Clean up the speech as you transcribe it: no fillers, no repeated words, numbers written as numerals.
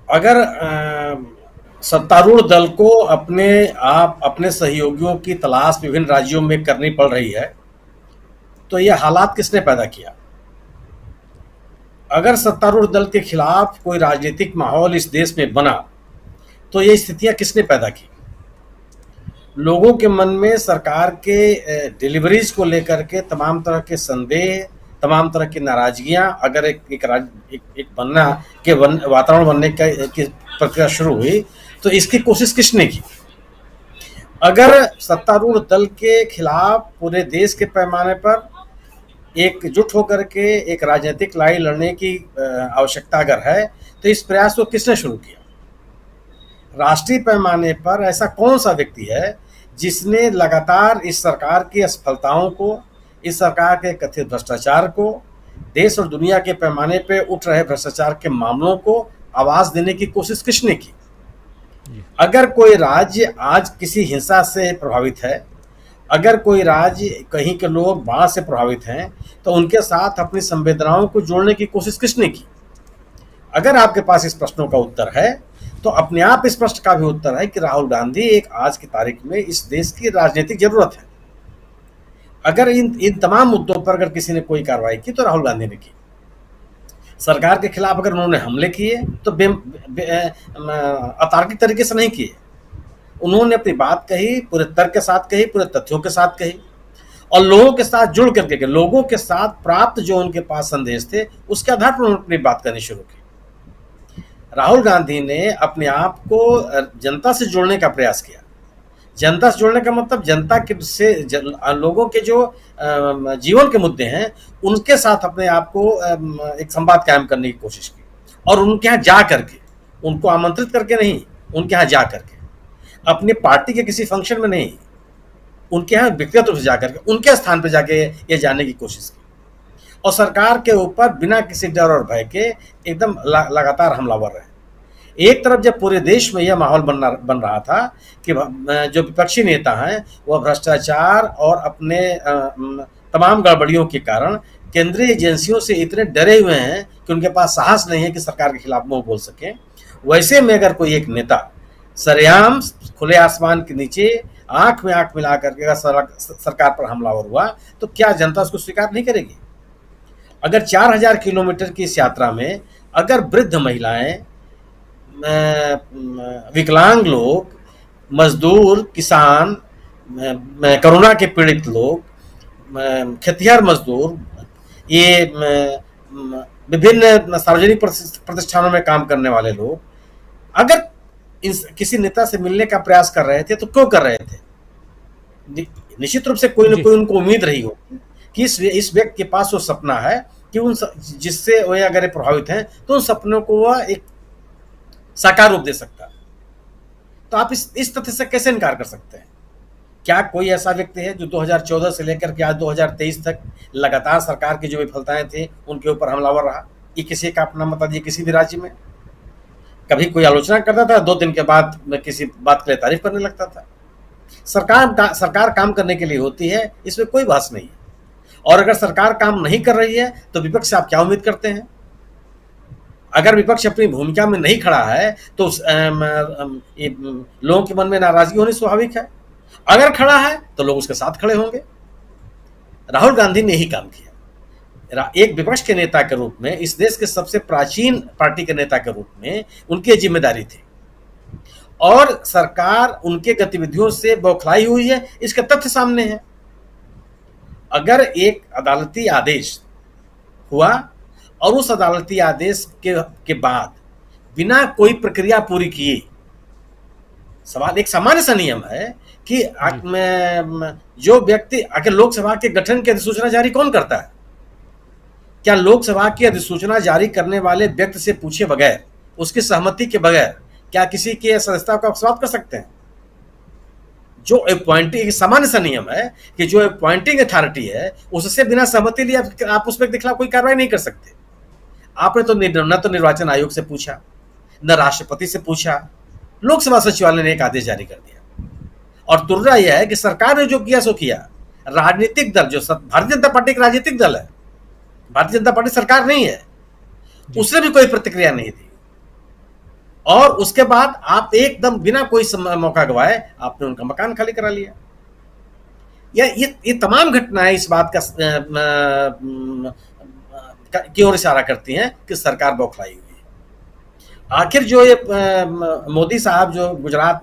अगर सत्तारूढ़ दल को अपने सहयोगियों की तलाश विभिन्न राज्यों में करनी पड़ रही है, तो यह हालात किसने पैदा किया? अगर सत्तारूढ़ दल के खिलाफ कोई राजनीतिक माहौल इस देश में बना, तो ये स्थितियां किसने पैदा की? लोगों के मन में सरकार के डिलीवरीज को लेकर के तमाम तरह के संदेह, तमाम तरह की नाराजगियां, अगर एक वातावरण बनने की प्रक्रिया शुरू हुई, तो इसकी कोशिश किसने की? अगर सत्तारूढ़ दल के खिलाफ पूरे देश के पैमाने पर एकजुट होकर के एक राजनीतिक लड़ाई लड़ने की आवश्यकता अगर है, तो इस प्रयास को किसने शुरू किया? राष्ट्रीय पैमाने पर ऐसा कौन सा व्यक्ति है जिसने लगातार इस सरकार की असफलताओं को, इस सरकार के कथित भ्रष्टाचार को, देश और दुनिया के पैमाने पे उठ रहे भ्रष्टाचार के मामलों को आवाज देने की कोशिश किसने की? अगर कोई राज्य आज किसी हिंसा से प्रभावित है, अगर कोई राज्य, कहीं के लोग बाढ़ से प्रभावित हैं, तो उनके साथ अपनी संवेदनाओं को जोड़ने की कोशिश किसने की? अगर आपके पास इस प्रश्नों का उत्तर है, तो अपने आप इस प्रश्न का भी उत्तर है कि राहुल गांधी एक आज की तारीख में इस देश की राजनीतिक जरूरत है। अगर इन तमाम मुद्दों पर अगर किसी ने कोई कार्रवाई की, तो राहुल गांधी ने की। सरकार के खिलाफ अगर उन्होंने हमले किए, तो अतार्किक तरीके से नहीं किए। उन्होंने अपनी बात कही, पूरे तर्क के साथ कही, पूरे तथ्यों के साथ कही, और लोगों के साथ जुड़ करके, लोगों के साथ प्राप्त जो उनके पास संदेश थे, उसके आधार पर उन्होंने अपनी बात करनी शुरू की। राहुल गांधी ने अपने आप को जनता से जोड़ने का प्रयास किया। जनता से जोड़ने का मतलब जनता के से लोगों के जो जीवन के मुद्दे हैं, उनके साथ अपने आप को एक संवाद कायम करने की कोशिश की, और उनके यहाँ जा करके, उनको आमंत्रित करके नहीं, उनके यहाँ जा करके, अपनी पार्टी के किसी फंक्शन में नहीं, उनके यहाँ व्यक्तिगत रूप से जाकर के, उनके स्थान पर जाके ये जानने की कोशिश की, और सरकार के ऊपर बिना किसी डर और भय के एकदम लगातार हमलावर रहे। एक तरफ जब पूरे देश में यह माहौल बन रहा था कि जो विपक्षी नेता हैं वह भ्रष्टाचार और अपने तमाम गड़बड़ियों के कारण केंद्रीय एजेंसियों से इतने डरे हुए हैं कि उनके पास साहस नहीं है कि सरकार के खिलाफ मुंह बोल सके, वैसे में अगर कोई एक नेता सरेआम खुले आसमान के नीचे आंख में आंख मिला करके अगर सरकार पर हमलावर हुआ, तो क्या जनता उसको स्वीकार नहीं करेगी? अगर 4000 किलोमीटर की इस यात्रा में अगर वृद्ध महिलाएं, विकलांग लोग, मजदूर, किसान, कोरोना के पीड़ित लोग, खेतिहर मजदूर, ये विभिन्न सार्वजनिक प्रतिष्ठानों में काम करने वाले लोग अगर किसी नेता से मिलने का प्रयास कर रहे थे, तो क्यों कर रहे थे? निश्चित रूप से कोई न कोई उनको उम्मीद रही हो कि इस व्यक्ति के पास वो सपना है कि जिससे वे अगर प्रभावित हैं, तो उन सपनों को वह एक साकार रूप दे सकता है। तो आप इस तथ्य से कैसे इनकार कर सकते हैं? क्या कोई ऐसा व्यक्ति है जो 2014 से लेकर के आज 2023 तक लगातार सरकार की जो विफलताएं थी उनके ऊपर हमलावर रहा? ये किसी का अपना मत दीजिए, किसी भी राज्य में कभी कोई आलोचना करता था, 2 दिन के बाद में किसी बात के लिए तारीफ करने लगता था। सरकार काम करने के लिए होती है, इसमें कोई बहस नहीं है। और अगर सरकार काम नहीं कर रही है, तो विपक्ष से आप क्या उम्मीद करते हैं? अगर विपक्ष अपनी भूमिका में नहीं खड़ा है, तो लोगों के मन में नाराजगी होनी स्वाभाविक है। अगर खड़ा है, तो लोग उसके साथ खड़े होंगे। राहुल गांधी ने यही काम किया। एक विपक्ष के नेता के रूप में, इस देश के सबसे प्राचीन पार्टी के नेता के रूप में उनकी जिम्मेदारी थी, और सरकार उनके गतिविधियों से बौखलाई हुई है, इसका तथ्य सामने है। अगर एक अदालती आदेश हुआ और उस अदालती आदेश के बाद बिना कोई प्रक्रिया पूरी किए, सवाल एक सामान्य सा नियम है कि जो व्यक्ति, अगर लोकसभा के गठन की अधिसूचना जारी कौन करता है? क्या लोकसभा की अधिसूचना जारी करने वाले व्यक्ति से पूछे बगैर, उसकी सहमति के बगैर क्या किसी के सदस्यता को समाप्त कर सकते हैं? जो अपॉइंटिंग, सामान्य सा नियम है कि जो अपॉइंटिंग अथॉरिटी है, उससे बिना सहमति लिए आप उस व्यक्ति के खिलाफ कोई कार्रवाई नहीं कर सकते। आपने तो न तो निर्वाचन आयोग से पूछा, न राष्ट्रपति से पूछा, लोकसभा सचिवालय ने एक आदेश जारी कर दिया। और तुर्रा यह है कि सरकार ने जो किया सो किया। राजनीतिक दल, जो भारतीय जनता पार्टी एक राजनीतिक दल है, भारतीय जनता पार्टी सरकार नहीं है, उसने भी कोई प्रतिक्रिया नहीं दी। और उसके बाद आप एकदम बिना कोई मौका गवाए आपने उनका मकान खाली करा लिया। ये तमाम घटनाएं इस बात की ओर इशारा करती हैं कि सरकार बौखलाई हुई है। आखिर जो ये मोदी साहब जो गुजरात